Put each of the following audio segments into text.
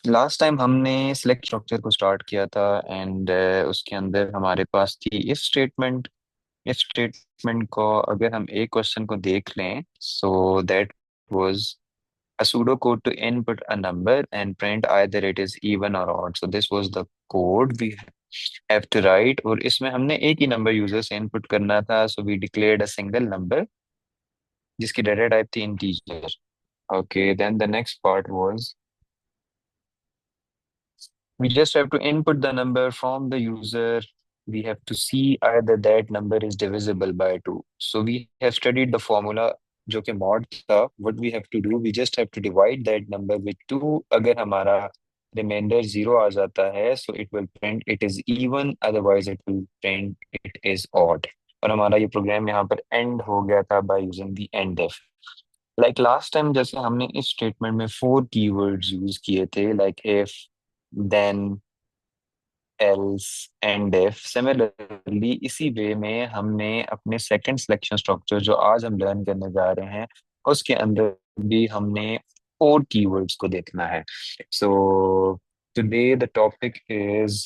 Last time हमने select structure को start किया था एंड उसके अंदर हमारे पास थी इफ स्टेटमेंट को अगर हम एक क्वेश्चन को देख लें so that was a pseudocode to input a number and print either it is even or odd. So this was the code we have to write और इसमें हमने एक ही नंबर यूजर से इनपुट करना था so we declared a single number जिसकी data type थी integer. Okay, then the next part was we just have to input the number from the user. We have to see either that number is divisible by 2. So we have studied the formula जो कि mod था. What we have to do, we just have to divide that number with 2. अगर हमारा remainder 0 आ जाता है, so it will print it is even, otherwise it will print it is odd. और हमारा ये प्रोग्राम यहाँ पर end हो गया था by using the endif. Like last time जैसे हमने इस स्टेटमेंट में 4 keywords यूज किए थे, like if, then, else and if. Similarly इसी वे में हमने अपने सेकंड सिलेक्शन स्ट्रक्चर जो आज हम लर्न करने जा रहे हैं उसके अंदर भी हमने 4 keywords को देखना है. So today the topic is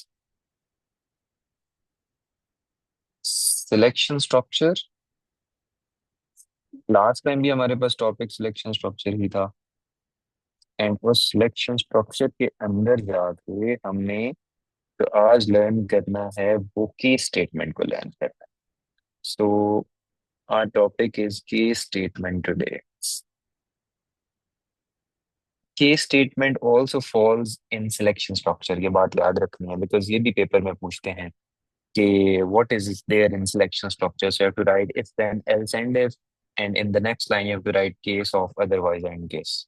selection structure. Last time भी हमारे पास टॉपिक सिलेक्शन स्ट्रक्चर ही था एंड उस सिलेक्शन स्ट्रक्चर के अंदर जाके हमने जो आज लर्न करना है वो केस स्टेटमेंट को लर्न करना है. सो our topic is case statement today. Case statement also falls in selection structure. ये बात याद रखनी है because ये भी पेपर में पूछते हैं कि what is there in selection structure. So you have to write if then else and if, and in the next line you have to write case of otherwise and case.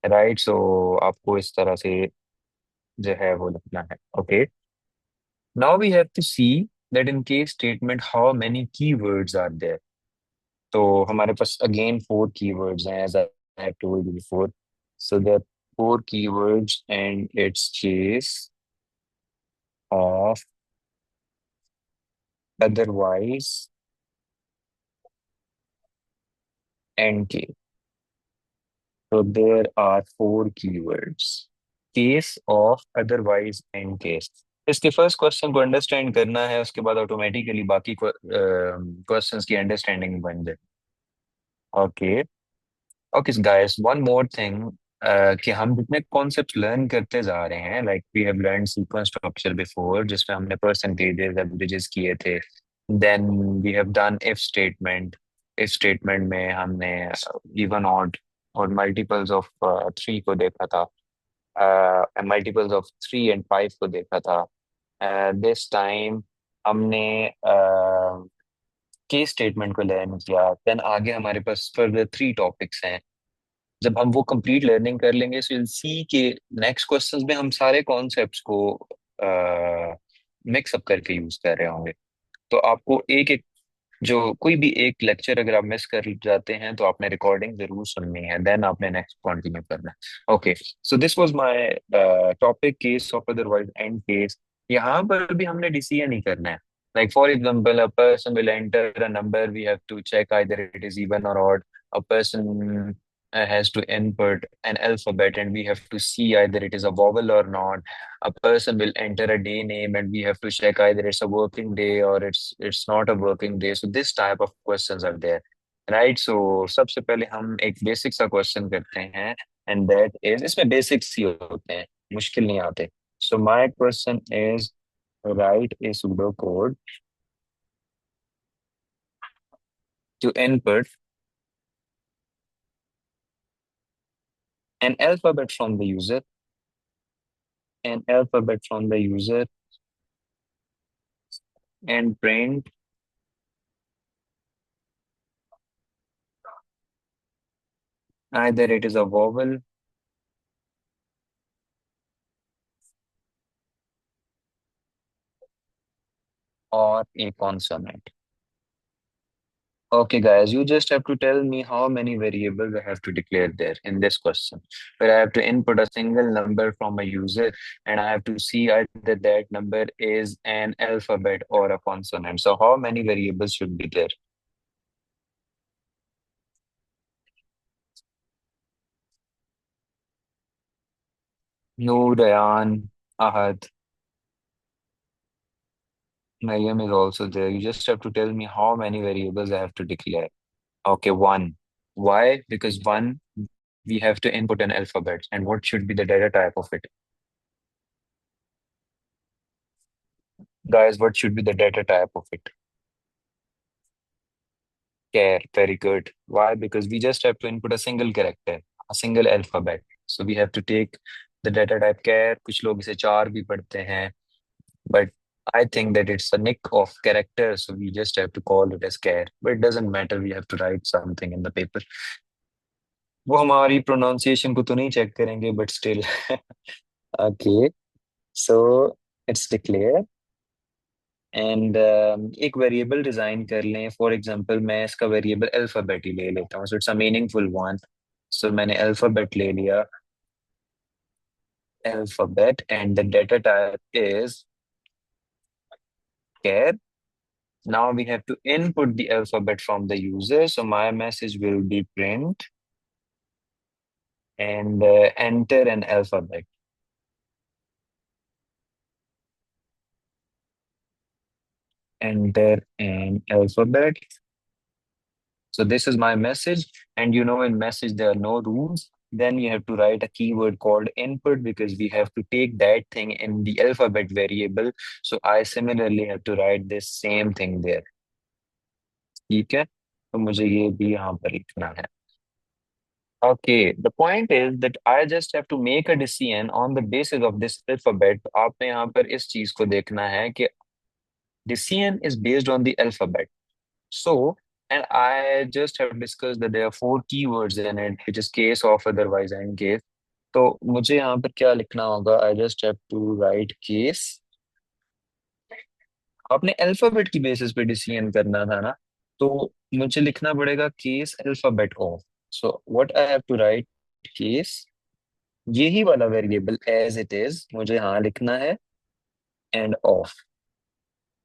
Right? So आपको इस तरह से जो है वो लिखना है. Okay. Now we have to see that in case statement how many keywords are there. तो हमारे पास again 4 keywords हैं as I have told you before. So there are 4 keywords and it's case of otherwise and case. So there are 4 keywords. Case of otherwise and case. इसके first question को understand करना है उसके बाद automatically बाकी questions की understanding बन जाए. Okay. Okay guys, one more thing कि हम जितने कॉन्सेप्ट लर्न करते जा रहे हैं like we have learn sequence structure before जिसमें हमने परसेंटेजेस एवरेजेस किए थे. Then we have done if statement में हमने इवन ऑड और मल्टीपल्स ऑफ 3 को देखा था. मल्टीपल्स ऑफ 3 एंड 5 को देखा था. दिस टाइम हमने केस स्टेटमेंट को लर्न किया. देन आगे हमारे पास फर्दर 3 टॉपिक्स हैं. जब हम वो कंप्लीट लर्निंग कर लेंगे सो you'll सी कि नेक्स्ट क्वेश्चंस में हम सारे कॉन्सेप्ट्स को मिक्स अप करके यूज कर रहे होंगे. तो आपको एक एक जो कोई भी एक लेक्चर अगर आप मिस कर जाते हैं तो आपने रिकॉर्डिंग जरूर सुननी है देन आपने नेक्स्ट कंटिन्यू करना है. Okay. So this was my topic case of otherwise end case. यहाँ पर भी हमने डिसीजन नहीं करना है. Like for example a person will enter a number we have to check either it is even और odd. A person has to input an alphabet and we have to see either it is a vowel or not. A person will enter a day name and we have to check either it's a working day or it's not a working day. So this type of questions are there, right? So सबसे पहले हम एक basic सा question करते हैं and that is इसमें basics ही होते हैं, मुश्किल नहीं आते. So my question is write a pseudo code to input an alphabet from the user, an alphabet from the user and print either it is a vowel or a consonant. Okay, guys, you just have to tell me how many variables I have to declare there in this question. Where I have to input a single number from a user and I have to see either that number is an alphabet or a consonant. So how many variables should be there? Noor, Ayan, Ahad, Mariam is also there. You just have to tell me how many variables I have to declare. Okay, one. Why? Because one, we have to input an alphabet. And what should be the data type of it? Guys, what should be the data type of it? Care. Very good. Why? Because we just have to input a single character, a single alphabet. So we have to take the data type care. कुछ लोग इसे चार भी पढ़ते हैं. But I think that it's a nick of character, so we just have to call it as care. But it doesn't matter, we have to write something in the paper. वो हमारी pronunciation को तो नहीं check करेंगे, but still. Okay, so it's declare and एक variable design कर लें. For example मैं इसका वेरिएबल अल्फाबेट ही ले लेता हूँ, so it's a meaningful one. So मैंने अल्फाबेट ले लिया, alphabet, and the data type is care. Now we have to input the alphabet from the user. So my message will be print and enter an alphabet. Enter an alphabet. So this is my message. And you know, in message, there are no rules. Then you have to write a keyword called input because we have to take that thing in the alphabet variable. So I similarly have to write this same thing there. ठीक है? तो मुझे ये भी यहाँ पर लिखना है. Okay, the point is that I just have to make a decision on the basis of this alphabet. आपने यहाँ पर इस चीज को देखना है कि decision is based on the alphabet. So, and I just have discussed that there are four keywords in it, which is case, of, otherwise, and case. तो मुझे यहाँ पर क्या लिखना होगा? I just have to write case. आपने alphabet की basis पे डिसीजन करना था ना, तो मुझे लिखना पड़ेगा case alphabet of. So what I have to write? Case, यही वाला वेरिएबल एज इट इज मुझे यहाँ लिखना है, end of.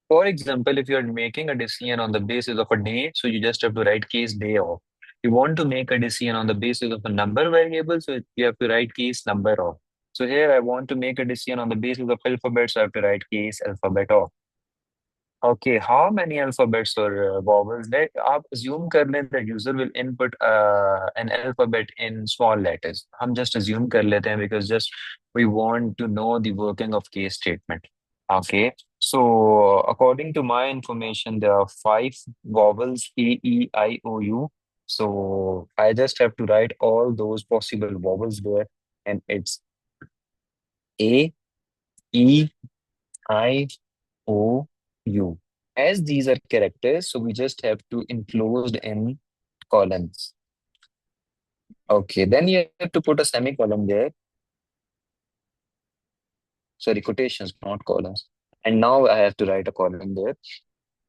For example, if you are making a decision on the basis of a day, so you just have to write case day of. You want to make a decision on the basis of a number variable, so you have to write case number of. So here I want to make a decision on the basis of alphabet, so I have to write case alphabet of. Okay, how many alphabets or vowels? That आप assume कर लें that user will input an alphabet in small letters. हम just assume कर लेते हैं because just we want to know the working of case statement. Okay, so according to my information, there are five vowels: A, E, I, O, U. So I just have to write all those possible vowels there, and it's A, E, I, O, U. As these are characters, so we just have to enclosed in columns. Okay, then you have to put a semicolon there. Sorry, quotations, not columns. And now I have to write a column there.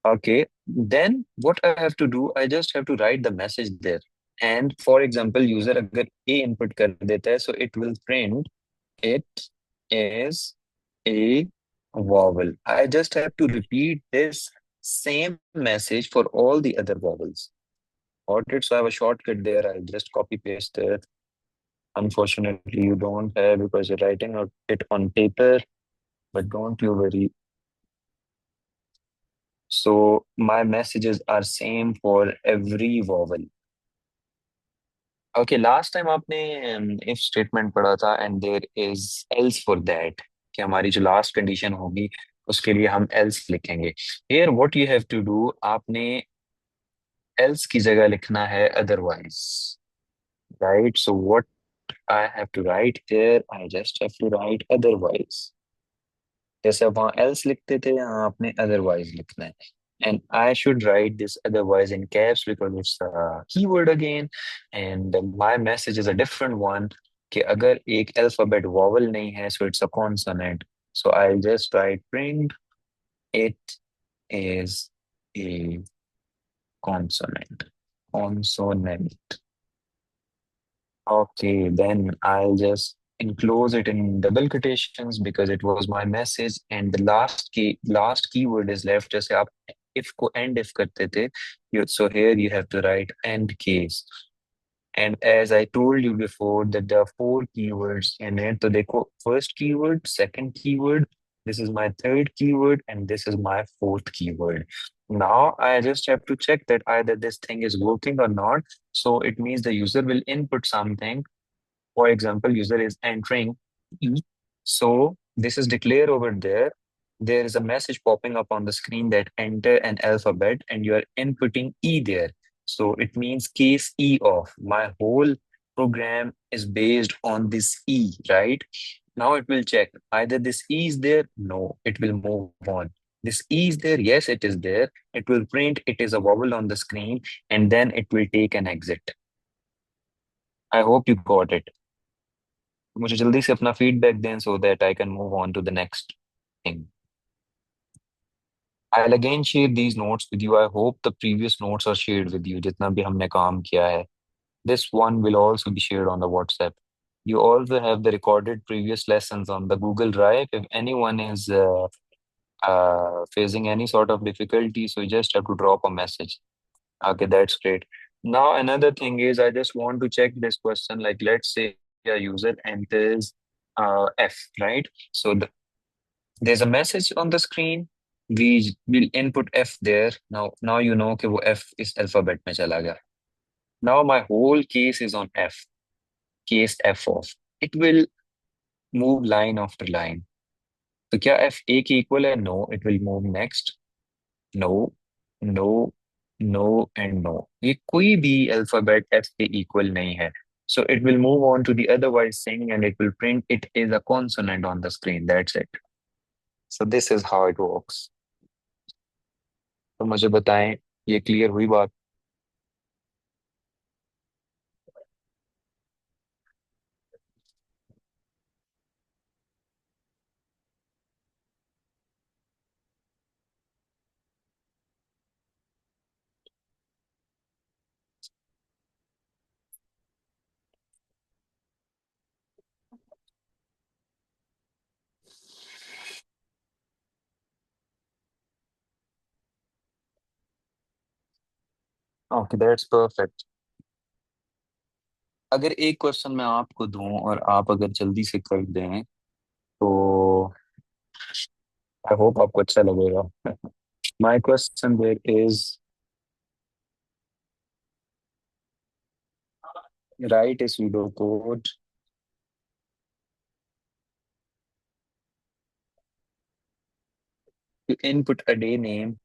Okay, then what I have to do, I just have to write the message there. And for example, user अगर A input कर देता है, so it will print it is a vowel. I just have to repeat this same message for all the other vowels. Got it? So I have a shortcut there. I'll just copy paste it. Unfortunately, you don't have because you're writing it on paper, but don't you worry. So my messages are same for every vowel. Okay, last time आपने if statement पढ़ा था and there is else for that, कि हमारी जो last condition होगी उसके लिए हम else लिखेंगे. Here what you have to do, आपने else की जगह लिखना है otherwise, right? So what I have to write here, I just have to write otherwise. जैसे आप वहाँ else लिखते थे, यहाँ आपने otherwise लिखना है. And I should write this otherwise in caps because it's a keyword again. And my message is a different one. कि अगर एक alphabet vowel नहीं है, so it's a consonant. So I'll just write print it is a consonant. Consonant. Okay, then I'll just enclose it in double quotations because it was my message, and the last keyword is left. जैसे आप if को end if करते थे, so here you have to write end case. And as I told you before, that there are four keywords in it. So देखो, first keyword, second keyword, this is my third keyword, and this is my fourth keyword. Now I just have to check that either this thing is working or not. So it means the user will input something. For example, user is entering E. So this is declared over there. There is a message popping up on the screen that enter an alphabet and you are inputting E there. So it means case E off. My whole program is based on this E, right? Now it will check either this E is there, no, it will move on. This E is there, yes, it is there. It will print, it is a vowel on the screen, and then it will take an exit. I hope you got it. मुझे जल्दी से अपना feedback दें so that I can move on to the next thing. I'll again share these notes with you. I hope the previous notes are shared with you जितना भी हमने काम किया है. This one will also be shared on the WhatsApp. You also have the recorded previous lessons on the Google Drive. If anyone is facing any sort of difficulty, so you just have to drop a message. Okay, that's great. Now, another thing is, I just want to check this question. Like, let's say a user enters F, right? So there's a message on the screen. We will input F there. Now you know कि वो F इस alphabet में चला गया. Now my whole case is on F. Case F off. It will move line after line. तो क्या F A के equal है? No. It will move next. No, no, no, and no. ये कोई भी alphabet F के equal नहीं है. So it will move on to the otherwise thing and it will print it is a consonant on the screen. That's it. So this is how it works. तो मुझे बताएं, ये clear हुई बात? Okay, that's perfect. अगर एक question मैं आपको दूं और आप अगर जल्दी से कर दें तो आई होप आपको अच्छा लगेगा. My question there is write a pseudo code to input a day name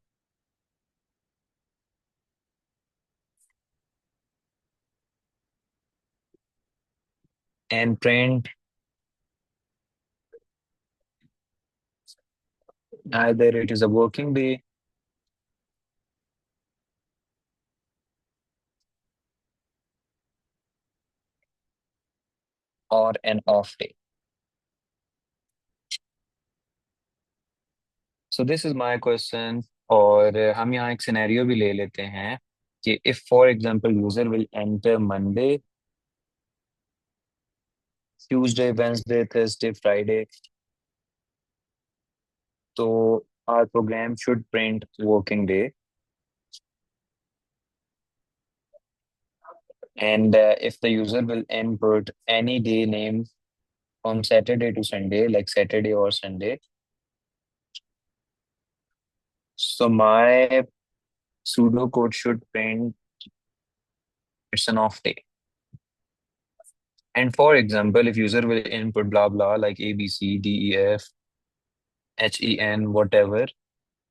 and print either it is a working day or an off day. So this is my question. और हम यहाँ एक scenario भी ले लेते हैं कि if for example user will enter Monday, Tuesday, Wednesday, Thursday, Friday, so our program should print working day. And if the user will input any day name from Saturday to Sunday, like Saturday or Sunday, so my pseudocode should print it's an off day. And for example, if user will input blah blah like A B C D E F H E N whatever,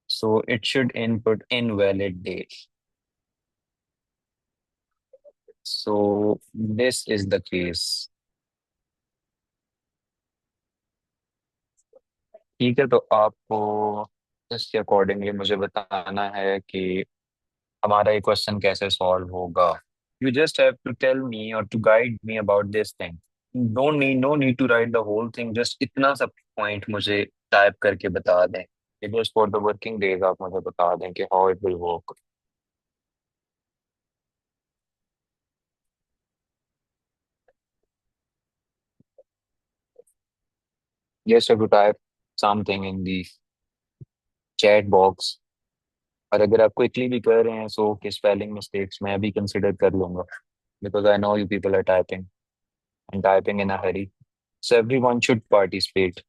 so it should input invalid day. So this is the case. ठीक है, तो आपको इसके accordingly मुझे बताना है कि हमारा ये क्वेश्चन कैसे सॉल्व होगा. You just have to tell me or to guide me about this thing. Don't need no need to write the whole thing, just इतना सा पॉइंट मुझे टाइप करके बता दें. Just for the working days आप मुझे बता दें कि how it will work. Just have to type something in the chat box. और अगर आप क्विकली भी कर रहे हैं सो कि स्पेलिंग मिस्टेक्स मैं भी कंसिडर कर लूंगा. because I know you people are typing and typing in a hurry. So everyone should participate.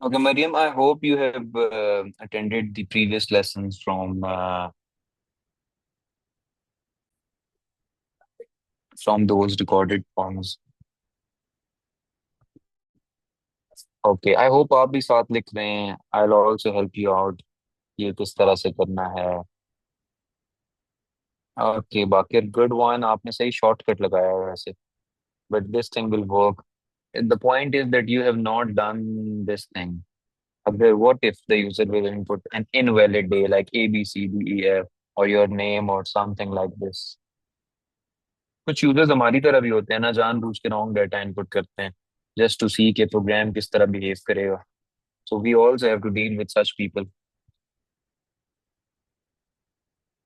Okay, Mariam, I hope you have attended the previous lessons from those recorded forms. Okay, I hope आप भी साथ लिख रहे हैं. I'll also help you out. ये किस तरह से करना है. Okay, Bakir, good one. आपने सही shortcut लगाया है वैसे. But this thing will work. The point is that you have not done this thing. अगर what if the user will input an invalid day like A, B, C, D, E, F or your name or something like this. कुछ users हमारी तरह भी होते हैं ना, जानबूझ के रॉन्ग डाटा इनपुट करते हैं जस्ट टू सी के प्रोग्राम किस तरह बिहेव करेगा. So we also have to deal with such people.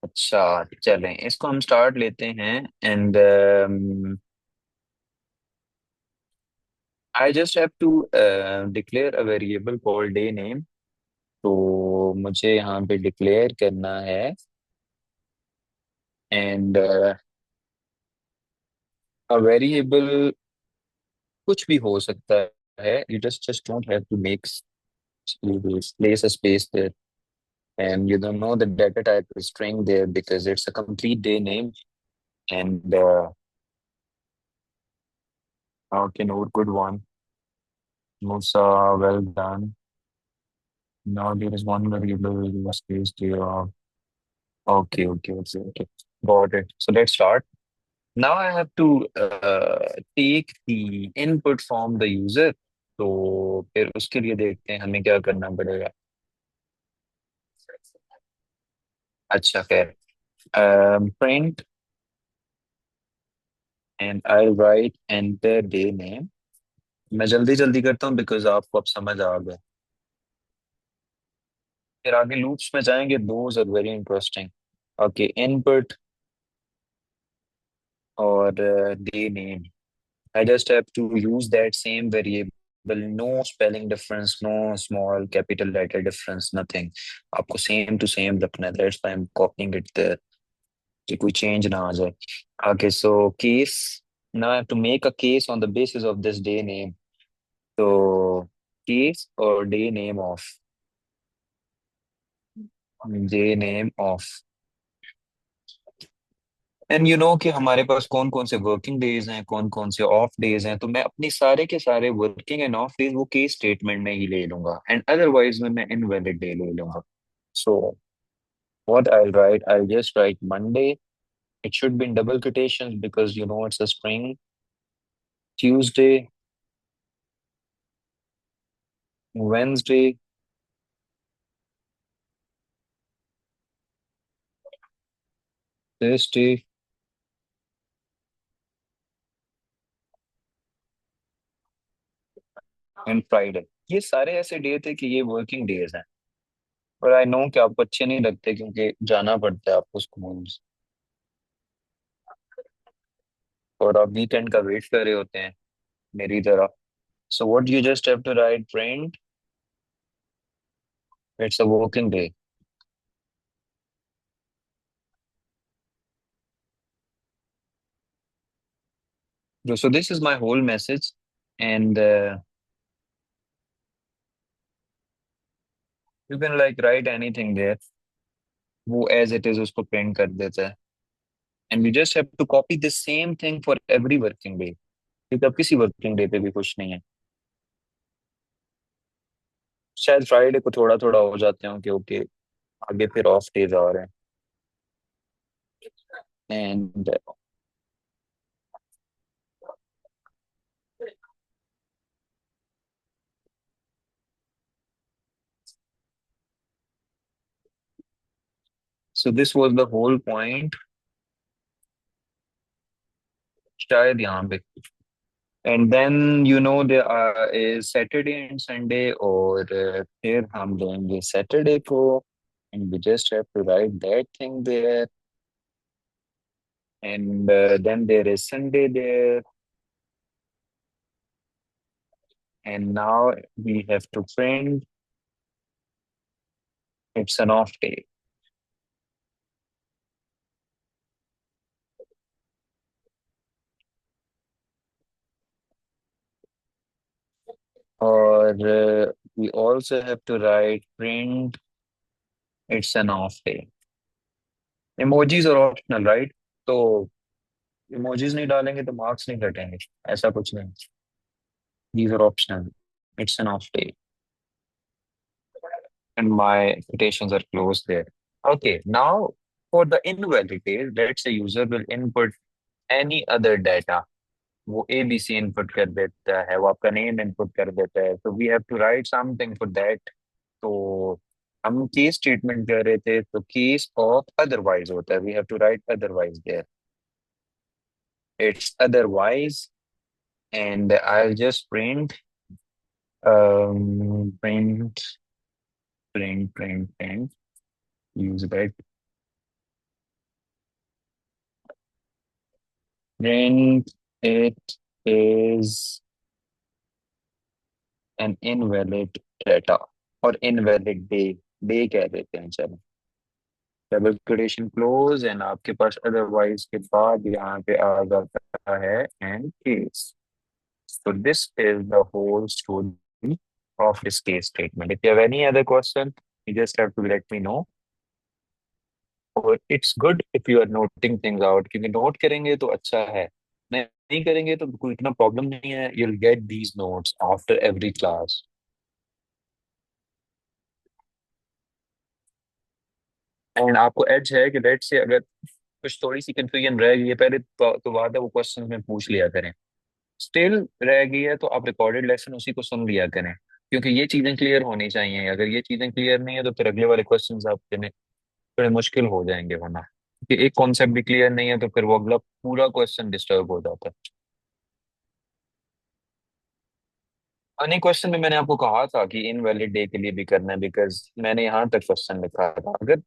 अच्छा, चलें इसको हम स्टार्ट लेते हैं. And I just have to declare a variable called day name. तो मुझे यहाँ पे डिक्लेयर करना है. एंड अ वेरिएबल कुछ भी हो सकता है. You just don't have to make place a space there, and you don't know the data type is string there because it's a complete day name. And okay, note, good one. Musa, well done. Now there is one variable in the space there. Okay. Got it. So let's start. Now I have to take the input from the user. तो फिर उसके लिए देखते हैं हमें क्या करना पड़ेगा. अच्छा, खैर. Print and I'll write enter day name. मैं जल्दी जल्दी करता हूँ बिकॉज आपको अब समझ आ गया. फिर आगे लूप्स में जाएंगे. Those are very interesting. Okay, input और day name. I just have to use that same variable. No spelling difference, no small capital letter difference, nothing. आपको सेम टू सेम रखना है. That's why I am copying it there कि कोई change ना आ जाए. Okay, so case. Now I have to make a case on the basis of this day name. तो case और day name of. Day name of. And you know कि हमारे पास कौन कौन से वर्किंग डेज हैं, कौन कौन से ऑफ डेज हैं. तो मैं अपनी सारे के सारे वर्किंग एंड ऑफ डेज वो केस स्टेटमेंट में ही ले लूंगा. एंड अदरवाइज में मैं इनवैलिड डे ले लूंगा. सो what I right, I just right Monday. It should be in double quotations because you know it's a string. Tuesday, Wednesday, Thursday and Friday. ये सारे ऐसे डे थे कि ये वर्किंग डेज हैं. और आई नो कि आपको अच्छे नहीं लगते क्योंकि जाना पड़ता है आपको स्कूल. और आप वीकेंड का वेट कर रहे होते हैं मेरी तरह. So what you just have to write print, it's a working day. So this is my whole message, and you can like write anything there. वो as it is उसको print कर देता है. And we just have to copy the same thing for every working day, क्योंकि अब किसी working day पे भी कुछ नहीं है। शायद फ्राइडे को थोड़ा थोड़ा हो जाते हो कि ओके, आगे फिर ऑफ डेज आ रहे हैं। And so this was the whole point, शायद यहाँ पे। And then you know there is Saturday and Sunday, और फिर हम लेंगे सैटरडे को, and we just have to write that thing there, and then there is Sunday there, and now we have to print it's an off day. और we also have to write print it's an off day। Emojis और optional, right? तो emojis नहीं डालेंगे तो marks नहीं कटेंगे, ऐसा कुछ नहीं। These are optional, it's an off day, and my quotations are closed there. Okay, now for the invalid days, let's say user will input any other data। वो ABC इनपुट कर देता है, वो आपका नेम इनपुट कर देता है, तो we have to write something for that. तो हम केस स्टेटमेंट कर रहे थे, तो केस ऑफ अदरवाइज होता है, we have to write otherwise there, it's otherwise. And I just print print print use that print it is an invalid data, और invalid day, day कह देते हैं चलो, डबल क्वेटेशन क्लोज, एंड आपके पास otherwise के बाद यहाँ पे आ जाता है and case. So this is the whole story of this case statement. If you have any other question, you just have to let me know. और it's good if you are noting things out, क्योंकि note करेंगे तो अच्छा है, नहीं नहीं करेंगे तो कोई इतना प्रॉब्लम नहीं है। You'll get these notes after every class। And आपको एज है कि लेट से अगर कुछ थोड़ी सी कंफ्यूजन रह गई है पहले, तो बाद है वो क्वेश्चन में पूछ लिया करें। स्टिल रह गई है तो आप रिकॉर्डेड लेसन उसी को सुन लिया करें, क्योंकि ये चीजें क्लियर होनी चाहिए। अगर ये चीजें क्लियर नहीं है तो फिर अगले वाले क्वेश्चंस आपके लिए थोड़े मुश्किल हो जाएंगे होना, कि एक कॉन्सेप्ट भी क्लियर नहीं है तो फिर वो अगला पूरा क्वेश्चन डिस्टर्ब हो जाता है। अनेक क्वेश्चन में मैंने आपको कहा था कि इनवैलिड डे के लिए भी करना है, बिकॉज मैंने यहाँ तक क्वेश्चन लिखा था। अगर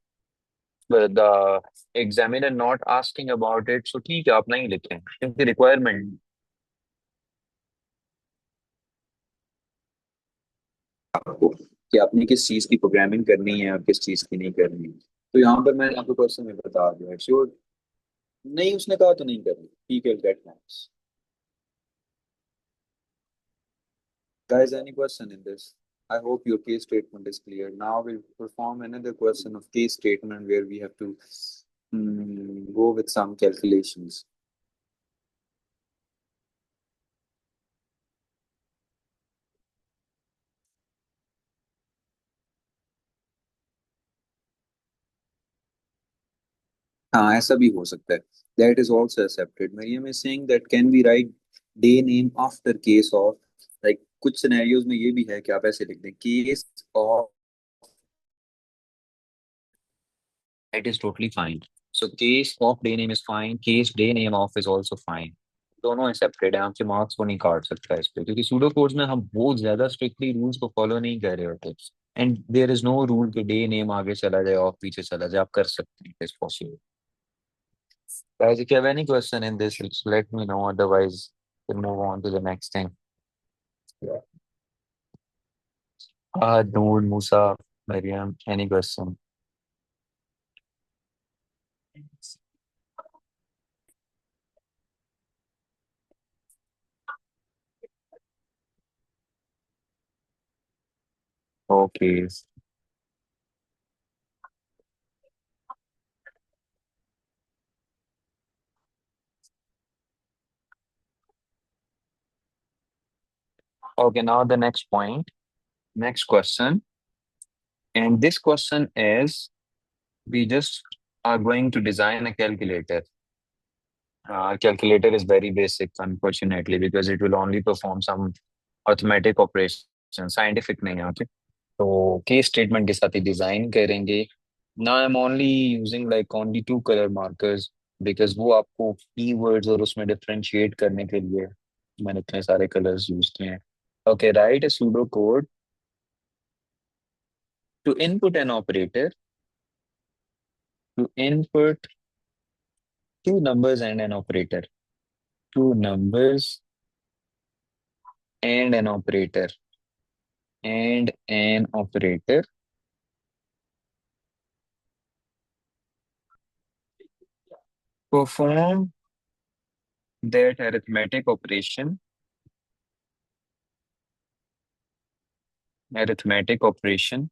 the examiner not asking about it, so ठीक है आप नहीं लिखें, क्योंकि रिक्वायरमेंट आपको कि आपने किस चीज की प्रोग्रामिंग करनी है और किस चीज की नहीं करनी है। तो यहाँ पर मैंने आपको क्वेश्चन में बता दिया, श्योर। नहीं, उसने कहा तो नहीं करनी, ठीक है, get marks. Guys, any question in this? I hope your case statement is clear. Now we'll perform another question of case statement where we have to go with some calculations. हाँ, ऐसा भी हो सकता है। That is also accepted. Mariam is saying that can we write day name after case of, like कुछ scenarios में ये भी है कि आप ऐसे लिख दें case of, that is totally fine। So case of day name is fine, case day name of is also fine। दोनों एक्सेप्टेड है, आपके मार्क्स को नहीं काट सकता इस पे, क्योंकि सूडो कोड्स में हम बहुत ज्यादा स्ट्रिक्टली रूल्स को फॉलो नहीं कर रहे होते। And there is no rule कि डे नेम आगे चला जाए और पीछे चला जाए, आप कर सकते हैं, it's possible. Guys, if you have any question in this, just let me know, otherwise we'll move on to the next thing। Noor, Musa, Mariam, any question? Okay। Okay, now the next point, next question. And this question is we just are going to design a calculator. Calculator is very basic, unfortunately, because it will only perform some arithmetic operations, scientific नहीं है, okay? तो case statement के साथ ही design करेंगे. ना I am only using like only two colour markers because वो आपको keywords और उसमें डिफरेंशिएट करने के लिए मैंने इतने सारे कलर्स यूज किए हैं. Okay, write a pseudo code to input an operator to input two numbers and an operator. Two numbers and an operator. And an operator. Perform that arithmetic operation. Arithmetic operation.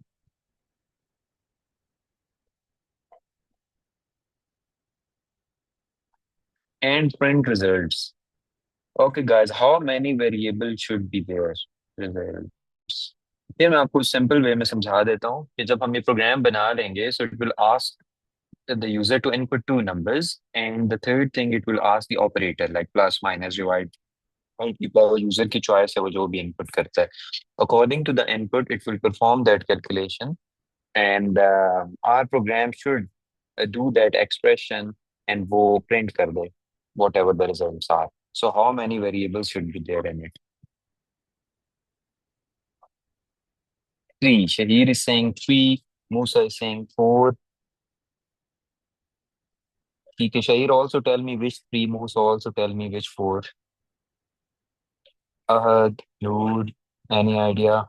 And print results. Okay, guys, how many variables should be there? Results. ये मैं आपको simple way में समझा देता हूँ कि जब हम ये प्रोग्राम बना लेंगे so it will ask the user to input two numbers and the third thing it will ask the operator like plus minus divide multiply user की चॉइस है वो जो भी इनपुट करता है. According to the input it will perform that calculation and our program should do that expression and वो print कर दे whatever the results are. So how many variables should be there in it? Three. Shahir is saying three. Musa is saying four. Okay, Shahir also tell me which three. Musa also tell me which four. Ahad, Noor, any idea?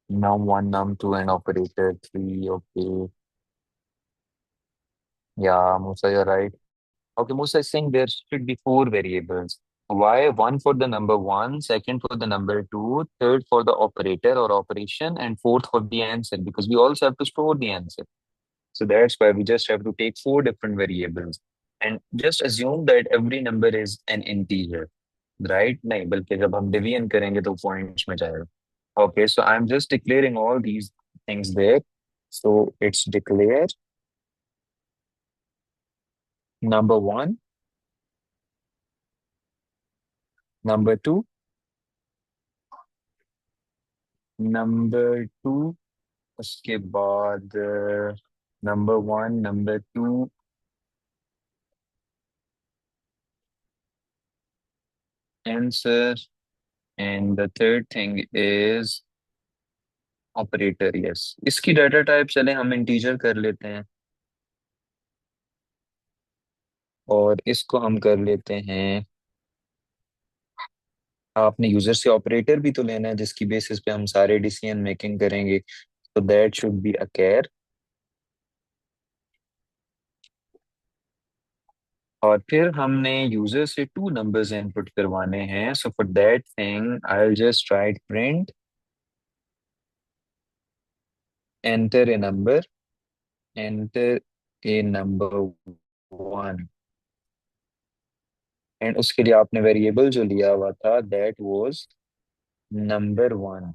Num one, num two, and operator three. Okay. Yeah, Musa, you're right. Okay, Musa is saying there should be four variables. Why? One for the number one, second for the number two, third for the operator or operation, and fourth for the answer because we also have to store the answer. So that's why we just have to take four different variables and just assume that every number is an integer, right? नहीं बल्कि जब हम division करेंगे तो points में जाएगा. Okay, so I'm just declaring all these things there. So it's declare number one, number two, number two, उसके बाद number one, number two, answer, and the third thing is operator. Yes, इसकी data type चले हम integer कर लेते हैं और इसको हम कर लेते हैं. आपने यूजर से ऑपरेटर भी तो लेना है जिसकी बेसिस पे हम सारे डिसीजन मेकिंग करेंगे. तो दैट शुड बी अ कैर. और फिर हमने यूजर से टू नंबर्स इनपुट करवाने हैं. So for that thing I will just right print enter a number, enter a number one. And उसके लिए आपने वेरिएबल जो लिया हुआ था that was number one.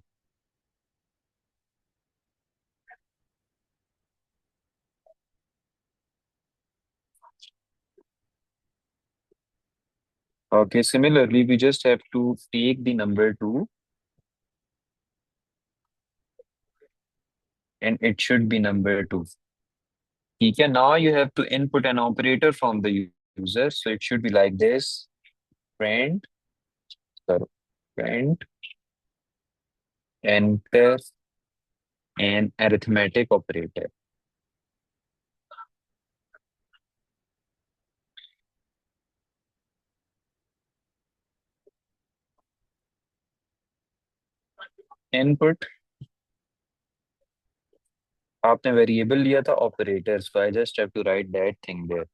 Okay, similarly we just have to take the number two and it should be number two. ठीक है, now you have to input an operator from the user, so it should be like this: print, sorry, print, enter an arithmetic operator. Input, आपने variable लिया था operator, so I just have to write that thing there.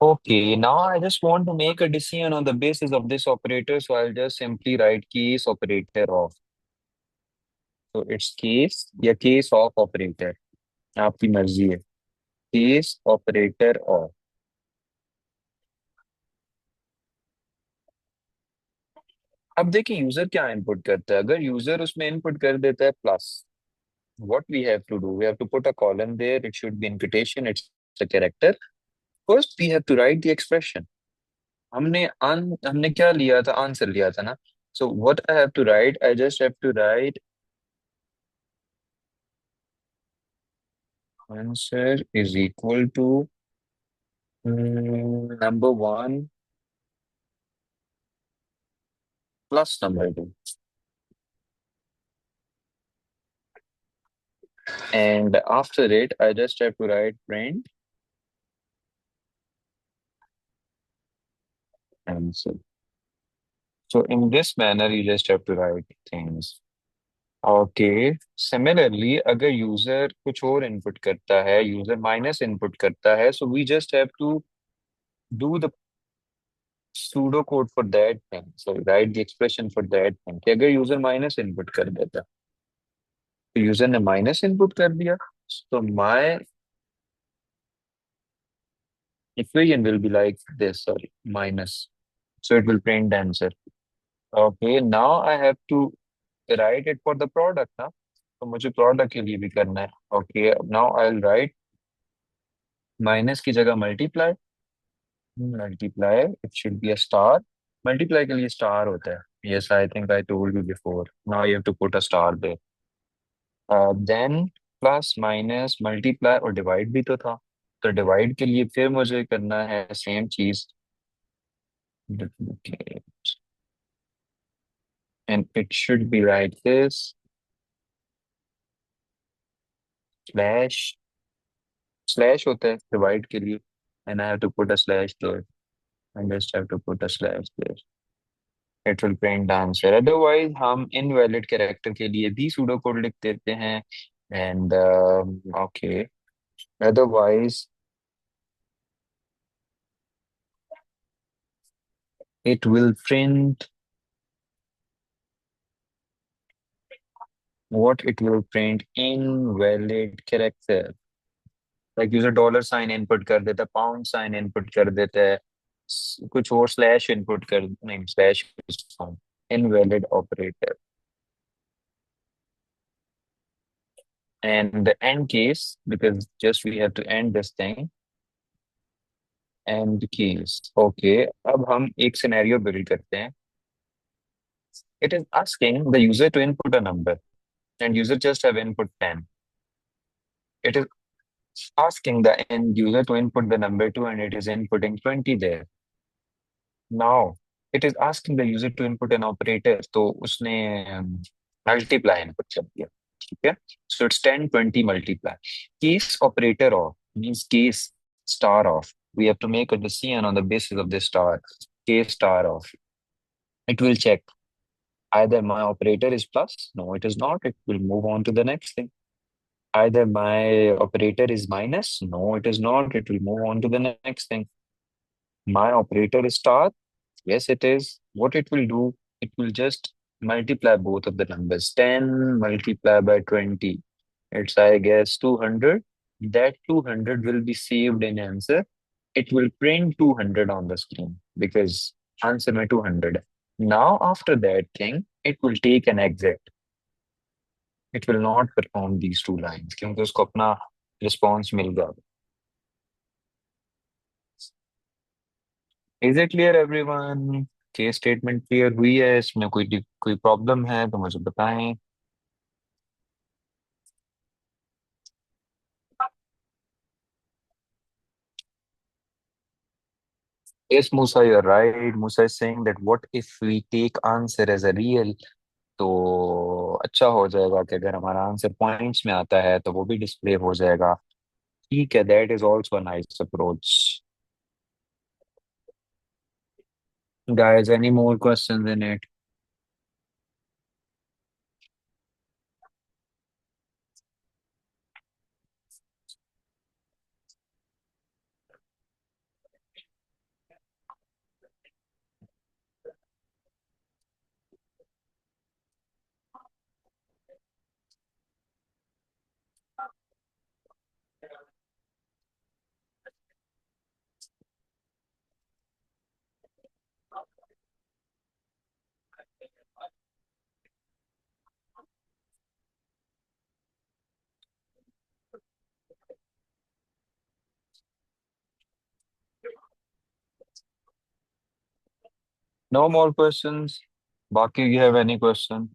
Okay, now I just want to make a decision on the basis of this operator, so I'll just simply write case operator of. So it's case या case of operator. आपकी मर्जी है। Case operator और, अब देखिए user क्या input करता है। अगर यूजर उसमें इनपुट कर देता है plus, what we have to do, we have to put a column there. It should be in quotation, it's a character. First we have to write the expression. हमने क्या लिया था, आंसर लिया था ना। So what I have to write, I just have to write answer is equal to number one plus number two. And after it, I just have to write print answer. So in this manner, you just have to write things. Okay, similarly अगर user कुछ और input करता है, user minus input करता है, so we just have to do the pseudo code for that thing, so write the expression for that thing कि अगर user minus input कर देता, तो यूजर ने माइनस इनपुट कर दिया, तो my equation will be like this, sorry, minus. So it will print the answer. Okay, now I have to write it for the product ना, तो मुझे प्रोडक्ट के लिए भी करना है। Okay, now I will write minus की जगह multiply. Multiply it should be a star. Multiply के लिए स्टार होता है, yes I think I told you before, now you have to put a star there. Then plus minus multiply और divide भी तो था, तो डिवाइड के लिए फिर मुझे करना है सेम चीज, and it should be like this, slash. Slash होता है डिवाइड के लिए, and I have to put a slash there, I just have to put a slash there, it will print the answer. Otherwise हम invalid character के लिए भी pseudo code लिख देते हैं, and okay, otherwise it will print what it will print invalid character, like user dollar sign input कर देता है, पाउंड साइन इनपुट कर देता है, कुछ और स्लैश इनपुट कर, नहीं slash invalid operator, and the end case because just we have to end this thing, end case। okay, अब हम एक सिनेरियो बिल्ड करते हैं। it is asking the user to input a number and user just have input 10। it is asking the end user to input the number 2 and it is inputting 20 there। now it is asking the user to input an operator, तो उसने multiply input कर दिया, ठीक है। so it's 10 20 multiply। case operator of means case star of, we have to make a decision on the basis of this star, case star of, it will check either my operator is plus, no it is not, it will move on to the next thing, either my operator is minus, no it is not, it will move on to the next thing, my operator is star, yes it is, what it will do, it will just multiply both of the numbers, 10 multiplied by 20, it's I guess 200, that 200 will be saved in answer, it will print 200 on the screen because answer में 200 है। now after that thing it will take an exit, it will not perform these two lines क्योंकि उसको अपना response मिल गया। Is it clear everyone? Case statement clear हुई है? इसमें कोई प्रॉब्लम है तो मुझे बताएं। Yes, Musa, you're right. Musa is saying that what if we take answer as a real, तो अच्छा हो जाएगा कि अगर हमारा आंसर पॉइंट्स में आता है तो वो भी डिस्प्ले हो जाएगा। ठीक है, that is also nice approach. Guys, any more questions in it? No more questions. Baki, you have any question?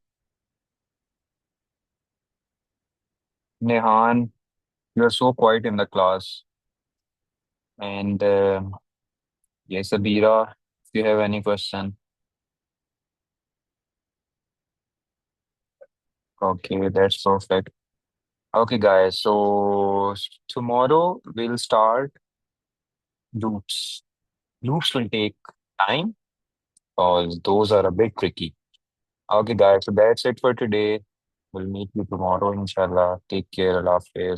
Nehan, you're so quiet in the class. And yes, Abira, if you have any question. Okay, that's perfect. Okay, guys. So tomorrow we'll start loops. Loops will take time because those are a bit tricky. Okay, guys. So that's it for today. We'll meet you tomorrow, inshallah. Take care. Allah Hafiz.